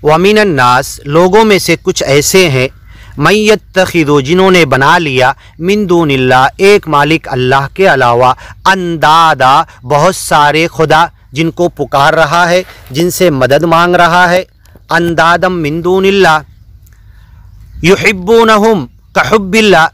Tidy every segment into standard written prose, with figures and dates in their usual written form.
वमिनन नास, लोगों में से कुछ ऐसे हैं, मय्यत्तखिदु, जिन्होंने बना लिया, मिन दूनिल्लाह, एक मालिक अल्लाह के अलावा, अंदादा, बहुत सारे खुदा जिनको पुकार रहा है, जिनसे मदद मांग रहा है। अंदादम मिन दूनिल्लाह, युहिब्बूनहुम कहुब्बिल्लाह,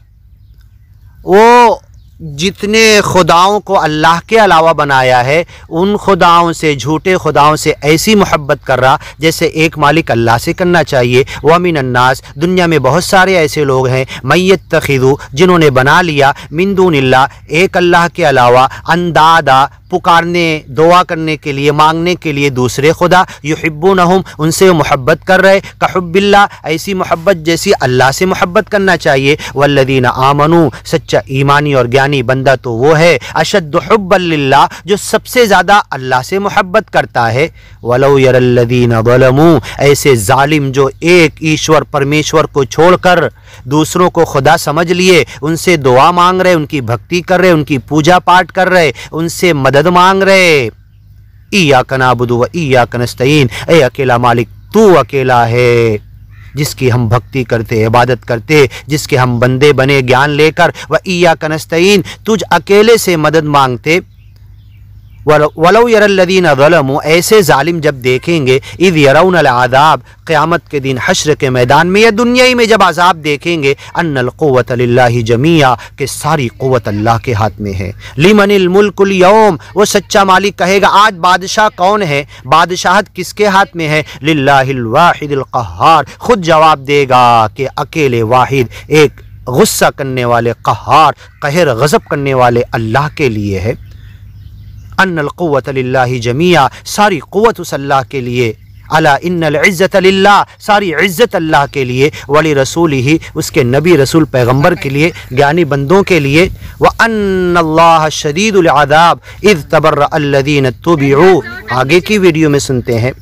वो जितने खुदाओं को अल्लाह के अलावा बनाया है उन खुदाओं से, झूठे खुदाओं से ऐसी मोहब्बत कर रहा जैसे एक मालिक अल्लाह से करना चाहिए। व मिनन नास, दुनिया में बहुत सारे ऐसे लोग हैं, मय्यत्तखिदु, जिन्होंने बना लिया, मिन दूनिल्लाह, एक अल्लाह के अलावा, अंदादा, पुकारने, दुआ करने के लिए, मांगने के लिए दूसरे खुदा, युहिब्बूनहुम, उनसे मोहब्बत कर रहे, कहुब्बिल्लाह, ऐसी मोहब्बत जैसी अल्लाह से मोहब्बत करना चाहिए। वल्लदीना आमनू, सच्चा ईमानी और ज्ञानी बंदा तो वो है, अशद्दु हुब्बन लिल्लाह, जो सबसे ज़्यादा अल्लाह से मोहब्बत करता है। वलौ यरल्लदीना ज़लमू, ऐसे जालिम जो एक ईश्वर परमेश्वर को छोड़कर दूसरों को खुदा समझ लिए, उनसे दुआ मांग रहे, उनकी भक्ति कर रहे, उनकी पूजा पाठ कर रहे, उनसे मदद मांग रहे। इय्याका नअबुदु व इय्याका नस्तईन, ए अकेला मालिक तू अकेला है जिसकी हम भक्ति करते, इबादत करते, जिसके हम बंदे बने ज्ञान लेकर। व इय्याका नस्तईन, तुझ अकेले से मदद मांगते। वलौ यरल्लदीना ज़लमू, ऐसे जालिम जब देखेंगे, इज़ यरौनल आज़ाब, क़यामत के दिन हश्र के मैदान में या दुनिया ही में जब आज़ाब देखेंगे, अन्नल क़ुव्वत लिल्लाहि जमीआ, कि सारी क़ुव्वत अल्लाह के हाथ में है। लिमनिल मुल्कुल यौम, वो सच्चा मालिक कहेगा आज बादशाह कौन है, बादशाहत किसके हाथ में है। लिल्लाहिल वाहिदिल क़ह्हार, खुद जवाब देगा कि अकेले वाहिद, एक गुस्सा करने वाले, क़ह्हार, कहर गज़ब करने वाले अल्लाह के लिए है। अन्नल क़ुव्वत लिल्लाहि जमीआ, सारी क़ुव्वत उस अल्लाह के लिए। अला इन्नल इज़्ज़त लिल्लाह, सारी इज़्ज़त अल्लाह के लिए। वली रसूलिही, उसके नबी रसूल पैगंबर के लिए, ज्ञानी बंदों के लिए। व अन्नल्लाह शदीदुल अज़ाब इज़ तबर्रअ अल्लज़ीना तुबिऊ, आगे की वीडियो में सुनते हैं।